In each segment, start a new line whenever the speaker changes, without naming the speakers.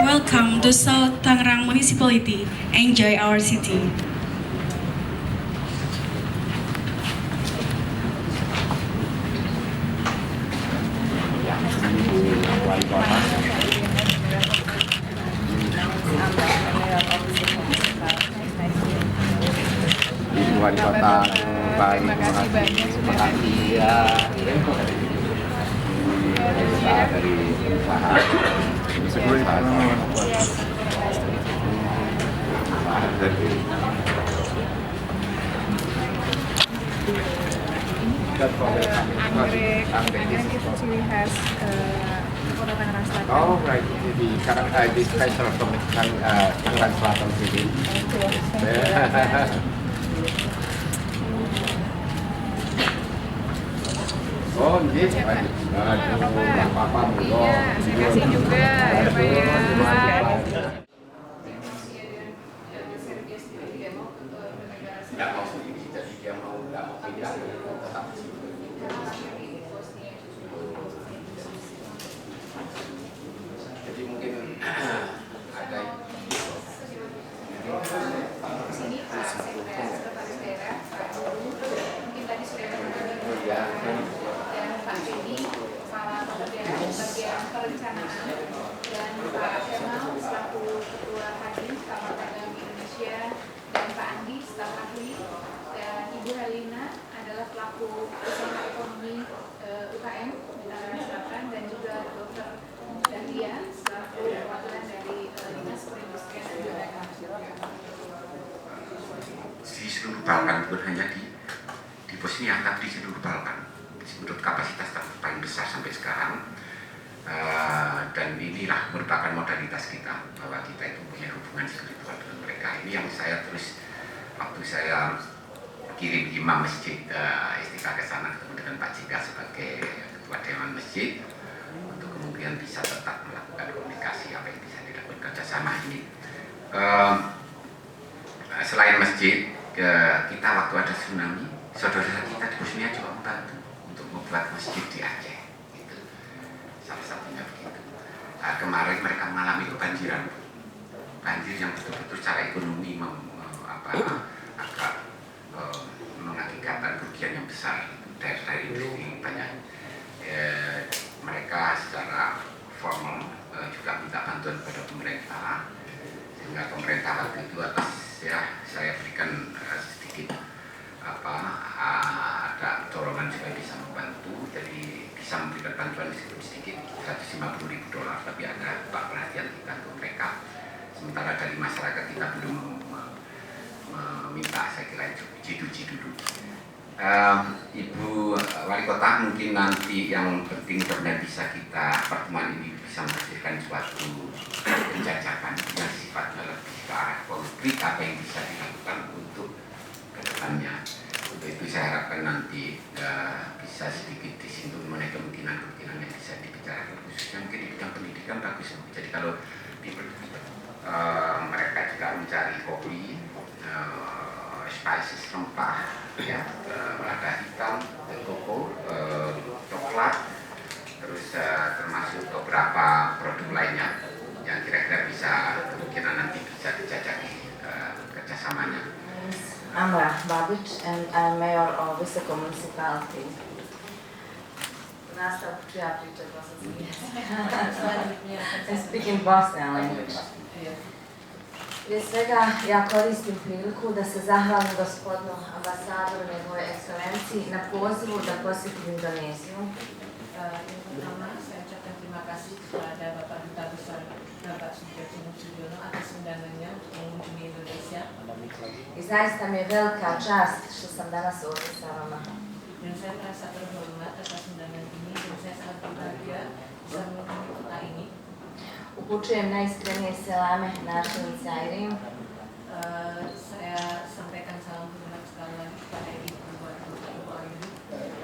Welcome to South Tangerang Municipality. Enjoy our city.
Wali kota baik,
terima kasih banyak sudah hadir.
Ya, dari usaha
Anggrek itu ciri khas Kota Tangerang Selatan.
Oh, right. Di sekarang di special pemilihan Tangerang Selatan sini. Oh, ini apa-apa,
iya, saya kasih juga ya Pak ya.
Nggak mau sendiri, jadi dia nggak mau pindah, tetap di sini. Jadi mungkin ada
sini Pak Sekretaris Daerah, Pak Guru, mungkin tadi sudah berbagi dan Pak Beni, Kepala Kota Daerah bagian perencanaan, dan Pak Kemal selaku Ketua Kadin Kamar Dagang Indonesia, dan Pak Andi staf ahli, dan Ibu Helena adalah pelaku usaha ekonomi UKM di Tangerang Selatan, dan juga Dr. Dahlia selaku perwakilan dari Dinas Perindustrian dan Perdagangan.
Di seluruh Balkan, bukan hanya di Bosnia, tapi di seluruh Balkan, menurut kapasitas paling besar sampai sekarang. Dan inilah merupakan modalitas kita, bahwa kita itu punya hubungan spiritual dengan mereka. Ini yang saya terus waktu saya kirim imam masjid Istiqlal ke sana, ketemu dengan Pak Jika sebagai ketua dewan masjid, untuk kemudian bisa tetap melakukan komunikasi apa yang bisa dilakukan kerjasama ini. Selain masjid, kita waktu ada tsunami, saudara kita di Bosnia juga membantu untuk membuat masjid di Aceh. Gitu. Salah satunya begitu. Kemarin mereka mengalami kebanjiran, banjir yang betul-betul secara ekonomi agak mengakibatkan kerugian yang besar. Daerah industri banyak. Mereka secara formal juga minta bantuan kepada pemerintah, sehingga pemerintah waktu itu atas saya berikan sedikit ada dorongan supaya bisa membantu, jadi bisa memberikan bantuan sedikit $150.000, tapi ada perhatian kita untuk mereka. Sementara dari masyarakat kita belum meminta, saya kira jidu dulu. Ibu Wali Kota, mungkin nanti yang penting benar bisa kita pertemuan ini bisa menghasilkan suatu penjajakan yang sifatnya lebih ke arah konkret apa yang bisa dilakukan untuk kedepannya. Untuk itu saya harapkan nanti bisa sedikit disinggung mengenai kemungkinan-kemungkinan yang bisa dibicarakan, khususnya mungkin di bidang pendidikan bagus. Jadi kalau di mereka juga mencari kopi, spices rempah, ya, lada hitam, koko, coklat, terus termasuk beberapa produk lainnya yang kira-kira bisa kemungkinan nanti bisa dijajaki kerjasamanya.
Amra Babić and I'm mayor of Visoko municipality. Nastavit ću ja pričati bosanski. I speak in Bosnian language. Prije svega ja koristim priliku da se zahvalim gospodinu ambasadoru njegove ekscelenciji na pozivu da posjetim Indoneziju.
Pertama, saya ucapkan terima kasih kepada Bapak Duta Besar Bapak Sudiono atas undangannya untuk mengunjungi Indonesia.
I zaista mi je velika čast što sam danas ovdje sa vama.
Dan saya merasa terhormat atas undangan ini dan saya sangat berbahagia bisa mengunjungi kota ini.
Upućujem najiskrenije selame načelnici Airim.
Saya sampaikan salam hormat sekali lagi kepada Ibu Ayu,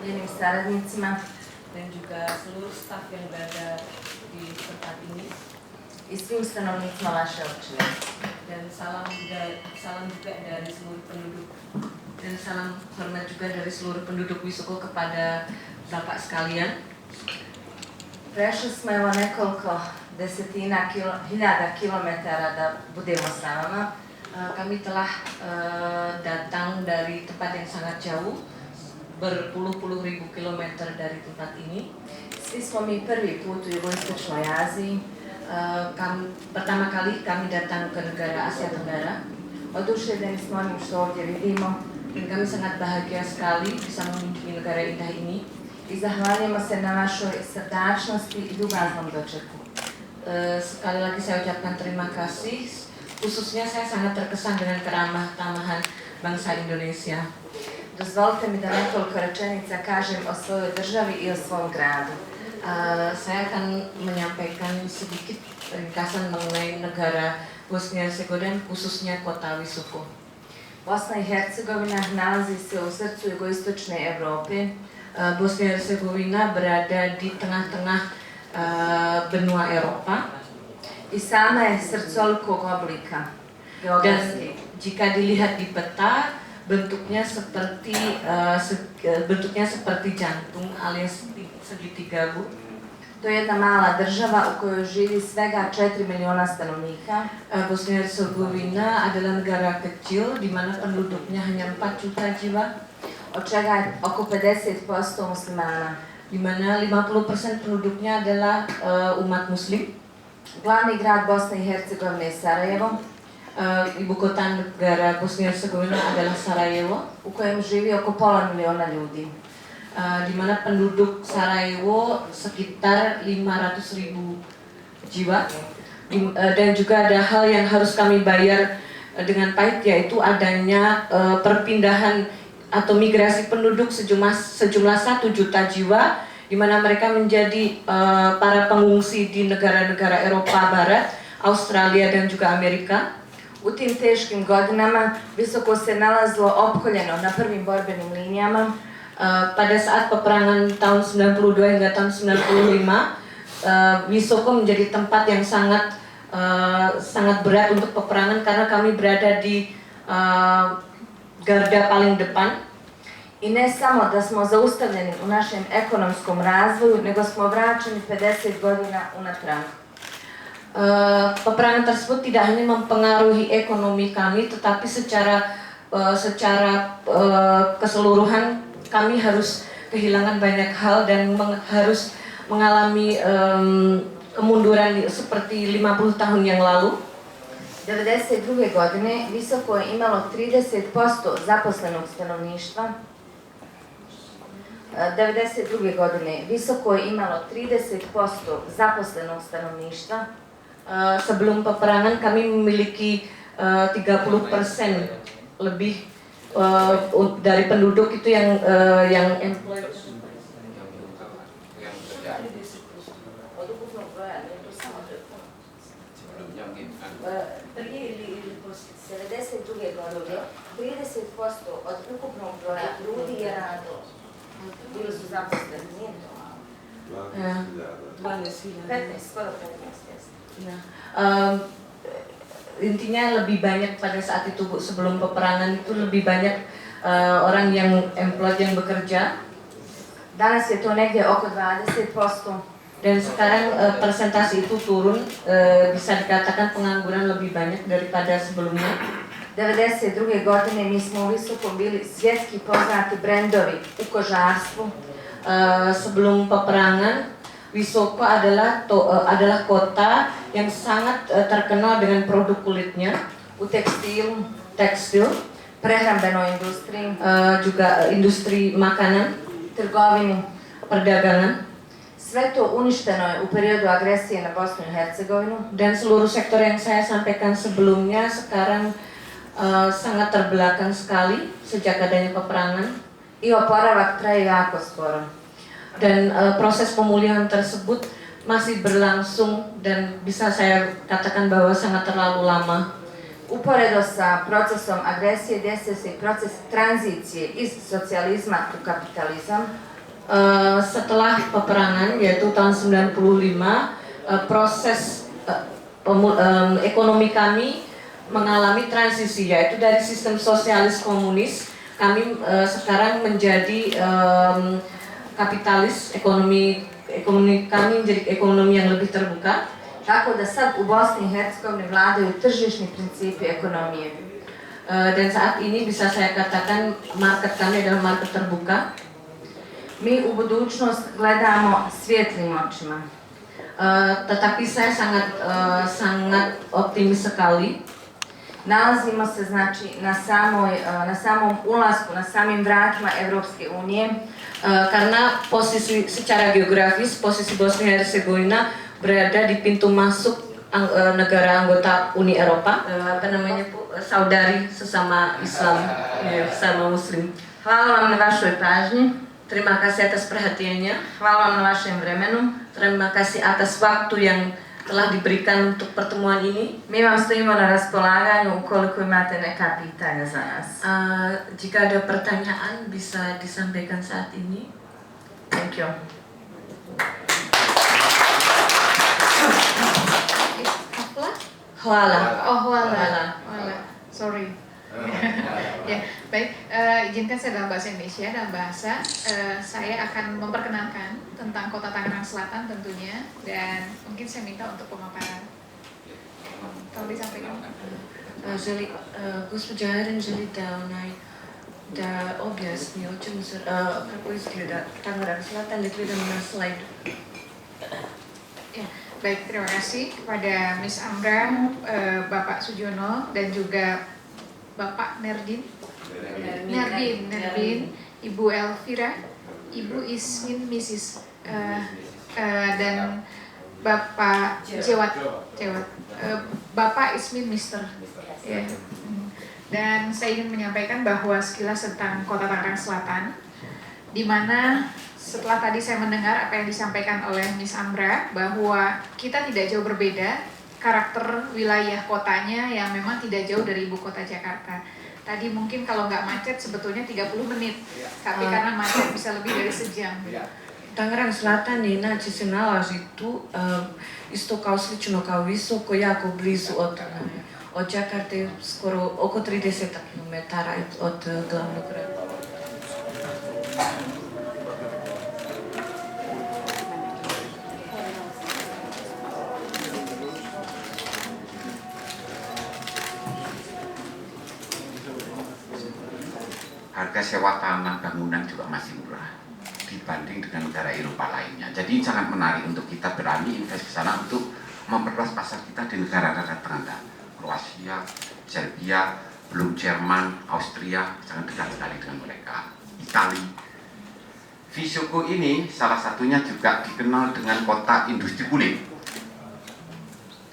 njenim saradnicima
dan juga seluruh staf yang berada di tempat ini.
I svim stanovnicima vaše općine.
Dan salam juga dari seluruh penduduk dan salam hormat juga dari seluruh penduduk Visoko kepada Bapak sekalian.
Prešli smo evo nekoliko hiljada kilometara da budemo s vama.
Kami telah datang dari tempat yang sangat jauh, berpuluh-puluh ribu kilometer dari tempat ini.
Svi smo mi prvi put u Jugoistočnoj Aziji.
Pertama kali kami datang ke negara Asia Tenggara.
Oduševljeni smo onim što ovdje vidimo.
Dan kami sangat bahagia sekali bisa mengunjungi negara indah ini.
I zahvaljujemo se na vašoj srdačnosti i ljubaznom dočeku.
Sekali lagi saya ucapkan terima kasih. Khususnya saya sangat terkesan dengan keramah-tamahan bangsa Indonesia.
Dozvolite mi da nekoliko rečenica kažem o svojoj državi i o svom gradu.
Saya akan menyampaikan sedikit ringkasan mengenai negara Bosnia-Herzegovina, khususnya kota Visoko.
Bosna i Hercegovina nalazi se u srcu jugoistočne Evrope.
Bosnia-Herzegovina berada di tengah-tengah benua Eropa.
I sama je srcolikog oblika.
Dan jika dilihat di peta, bentuknya seperti jantung alias segitiga, Bu.
To je jedna mala država u kojoj živi svega 4 miliona stanovnika.
Bosnia-Herzegovina adalah negara kecil di mana penduduknya hanya 4 juta jiwa,
od čega je oko 50% muslimana.
Di mana 50% penduduknya adalah umat muslim.
Glavni grad Bosne i Hercegovine je Sarajevo.
Ibu kota negara Bosnia-Herzegovina adalah Sarajevo,
u kojem živi oko pola miliona ljudi.
Di mana penduduk Sarajevo sekitar 500.000 jiwa. Dan juga ada hal yang harus kami bayar dengan pahit, yaitu adanya perpindahan atau migrasi penduduk sejumlah 1 juta jiwa, di mana mereka menjadi para pengungsi di negara-negara Eropa Barat, Australia dan juga Amerika.
U tim teškim godinama Visoko se nalazilo opkoljeno na prvim borbenim linijama.
Pada saat peperangan tahun 92 hingga tahun 95, Visoko menjadi tempat yang sangat berat untuk peperangan karena kami berada di garda paling depan.
I ne samo da smo zaustavljeni u našem ekonomskom razvoju, nego smo vraćeni 50 godina unatrag.
Peperangan tersebut tidak hanya mempengaruhi ekonomi kami, tetapi secara keseluruhan kami harus kehilangan banyak hal dan harus mengalami kemunduran seperti 50 tahun yang lalu.
92. godine Visoko je imalo 30% zaposlenog stanovništva. 92. godine Visoko je imalo 30% zaposlenog stanovništva.
Sebelum peperangan kami memiliki 30% lebih dari penduduk itu yang employed.
yang bekerja sebelumnya mungkin
Se vedesse druge godine, 30% od ukupnog broja ljudi je radilo. Bili su zaposleni, nije to malo. 15, skoro 15, jeste.
Ya. Intinya lebih banyak pada saat itu Bu, sebelum peperangan itu lebih banyak orang yang employed yang bekerja.
Danas je to negdje oko 20%.
Dan sekarang persentase itu turun, bisa dikatakan pengangguran lebih banyak daripada sebelumnya.
92. godine mi smo u visokom bili svjetski poznati brendovi u kožarstvu.
Sebelum peperangan, Wisoko adalah kota yang sangat terkenal dengan produk kulitnya,
U tekstilu,
tekstil,
prehrambenoj industriji,
juga industri makanan,
trgovini.
perdagangan.
Sve to uništeno je u periodu agresije na Bosnu i Hercegovinu.
Dan seluruh sektor yang saya sampaikan sebelumnya sekarang sangat terbelakang sekali sejak adanya peperangan.
I oporavak traje jako skoro.
Dan proses pemulihan tersebut masih berlangsung dan bisa saya katakan bahwa sangat terlalu lama.
Uporedo sa procesom agresije desio se i proces tranzicije iz socijalizma u kapitalizam.
Setelah peperangan yaitu tahun 95, proses ekonomi kami mengalami transisi, yaitu dari sistem sosialis komunis kami sekarang menjadi kapitalis, ekonomi kami menjadi ekonomi yang lebih terbuka.
Tako da sad u Bosni i Hercegovini vladaju tržišni principi ekonomije.
Dan saat ini bisa saya katakan market kami adalah market terbuka.
Mi u budućnost gledamo svjetlim očima.
Tetapi saya sangat optimis sekali.
Nalazimo se znači na samom ulasku, na samim vratima Europske unije.
Karena posisi secara geografis posisi Bosnia Herzegovina berada di pintu masuk negara anggota Uni Eropa, saudari sesama Islam, sesama Muslim.
Hvala vam na vašoj pažnji.
Terima kasih atas perhatiannya.
Hvala vam na vašem vremenu.
Terima kasih atas waktu yang telah diberikan untuk pertemuan ini.
Mi vam stojimo na raspolaganju ukoliko imate neka pitanja za nas.
Jika ada pertanyaan bisa disampaikan saat ini.
Thank you.
Hvala.
Oh,
Hvala.
Hvala. Sorry. Ya, baik. Izinkan saya dalam bahasa Indonesia, dalam bahasa saya akan memperkenalkan tentang Kota Tangerang Selatan tentunya, dan mungkin saya minta untuk pemaparan. Kalau disampaikan.
Gospođa Eren želi da objasni o čemu se, kako izgleda Tangerang Selatan, gledamo na slajdu.
Ya, baik, terima kasih kepada Miss Amra, Bapak Sujono, dan juga Bapak Nerdin, Ibu Elvira, Ibu Ismin, Mrs. Dan Bapak Jewat, Bapak Ismin, Mister. Ya. Dan saya ingin menyampaikan bahwa sekilas tentang Kota Tangerang Selatan, di mana setelah tadi saya mendengar apa yang disampaikan oleh Miss Amra, bahwa kita tidak jauh berbeda karakter wilayah kotanya yang memang tidak jauh dari ibu kota Jakarta. Tadi mungkin kalau nggak macet sebetulnya 30 menit, tapi karena macet bisa lebih dari sejam.
Tangerang Selatan je znači se nalazi tu isto kao slično kao Visoko, jako blizu od Jakarte, skoro oko 30 km od glavnog grada.
Harga sewa tanah bangunan juga masih murah dibanding dengan negara Eropa lainnya. Jadi sangat menarik untuk kita berani invest ke sana untuk memperluas pasar kita di negara-negara tetangga. Kroasia, Serbia, belum Jerman, Austria, sangat dekat sekali dengan mereka. Italia. Visoko ini salah satunya juga dikenal dengan kota industri kulit.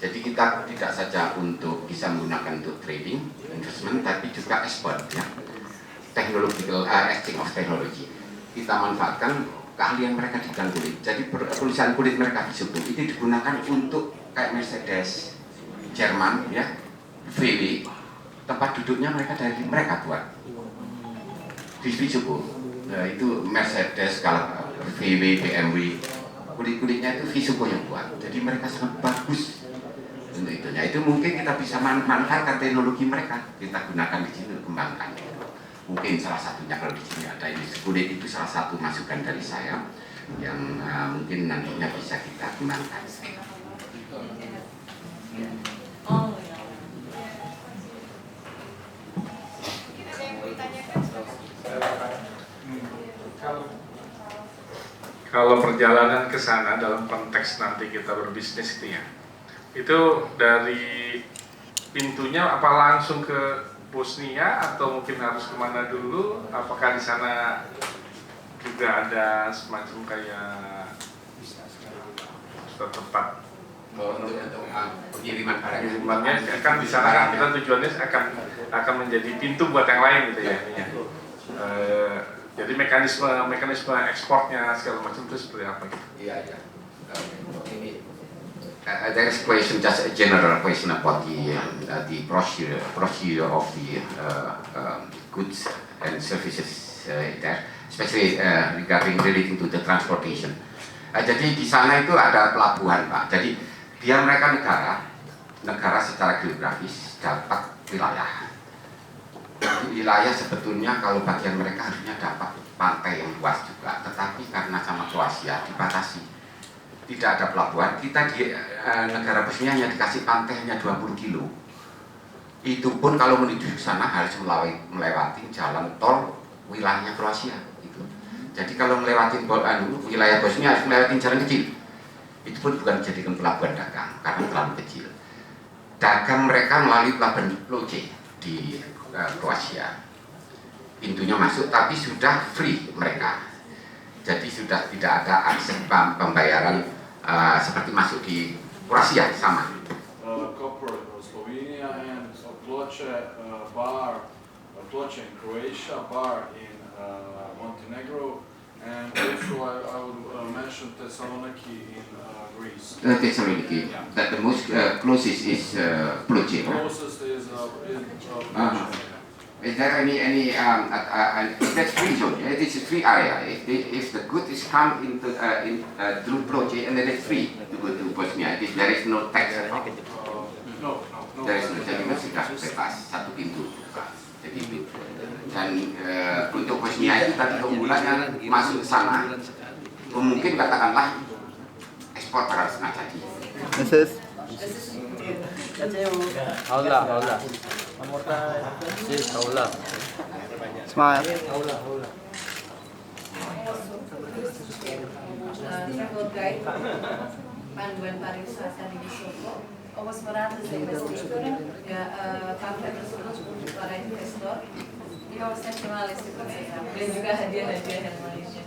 Jadi kita tidak saja untuk bisa menggunakan untuk trading, investment, tapi juga ekspor. Ya. exchange of technology. Kita manfaatkan keahlian mereka di bidang kulit. Jadi perusahaan kulit mereka di situ itu digunakan untuk kayak Mercedes Jerman ya, VW, tempat duduknya mereka buat di Visuko. Nah, itu Mercedes, kalau VW, BMW, kulit-kulitnya itu Visuko yang buat. Jadi mereka sangat bagus untuk itu. Nah, itu mungkin kita bisa manfaatkan teknologi mereka, kita gunakan di sini, kembangkan. Mungkin salah satunya kalau di sini ada industri kulit, itu salah satu masukan dari saya yang mungkin nantinya bisa kita gunakan.
Kalau perjalanan ke sana dalam konteks nanti kita berbisnis itu ya, itu dari pintunya apa langsung ke Bosnia atau mungkin harus kemana dulu? Apakah di sana juga ada semacam kayak tempat
untuk pengiriman barang?
Pengirimannya kan di sana kan kita tujuannya akan menjadi pintu buat yang lain gitu ya. Jadi mekanisme ekspornya segala macam itu seperti apa gitu?
Iya. Ini there is question, just a general question about the procedure of the goods and services there, especially relating to the transportation. Jadi di sana itu ada pelabuhan, Pak. Jadi mereka negara secara geografis dapat wilayah. Wilayah sebetulnya kalau bagian mereka harusnya dapat pantai yang luas juga, tetapi karena sama Kroasia dibatasi, tidak ada pelabuhan. Kita di negara Bosnia hanya dikasih pantai hanya 20 kilo. Itu pun kalau menuju ke sana harus melewati jalan tol wilayahnya Kroasia. Gitu. Jadi kalau melewati wilayah Bosnia harus melewati jalan kecil. Itu pun bukan dijadikan pelabuhan dagang karena terlalu kecil. Dagang mereka melalui pelabuhan Ploče di Kroasia, pintunya masuk tapi sudah free mereka, jadi sudah tidak ada akses pembayaran seperti masuk di Kroasia sama.
Koper Slovenia and Ploče bar, Ploče in Croatia, bar in Montenegro, and also I would mention Thessaloniki in Greece.
Thessaloniki, that the most closest is Ploče.
Closest is in Ploče.
Is there any that's free zone? It is a free area. If the good is come into through Ploče and then it's free to go to Bosnia. There is no tax.
No.
There is no. Jadi sudah bebas satu pintu. Jadi dan untuk Bosnia itu tadi keunggulannya masuk ke sana. Mungkin katakanlah ekspor barang setengah jadi.
Aula. Smile.
Travel guide, panduan pariwisata di Visoko. Ovo smo radili za investitore, pamflet tersebut untuk para investor. I ovo ste mali svi program, dan juga hadiah-hadiah yang lainnya.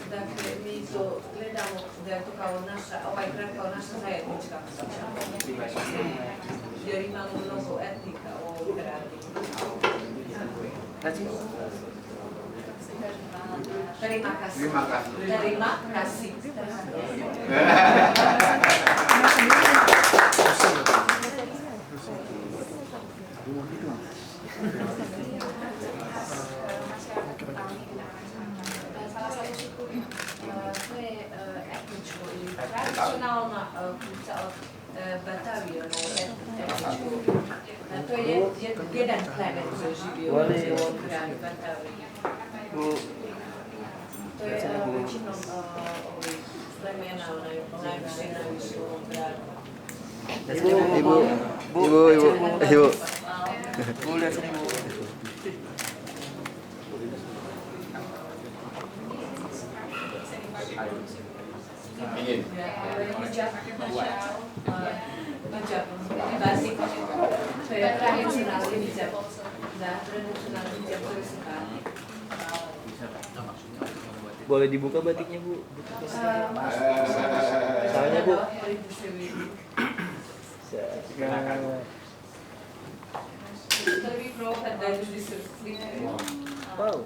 Dakle, mi to gledamo da je to kao naša, ovaj grad kao naša zajednička kuća, jer imamo mnogo etnika u ovom gradu. Terima kasih.
Salah satu suku to je etničko ili tradicionalna kuća od Batavije, etničko. To je jedan plemen koji živi u ovom gradu Batavije. To je većinom plemena najviše u ovom gradu.
Ibu.
Hijab, batik, to je tradicionalni
Boleh dibuka batiknya Bu? Soalnya Bu.
Prvi prohod da ljudi se slike.
Wow.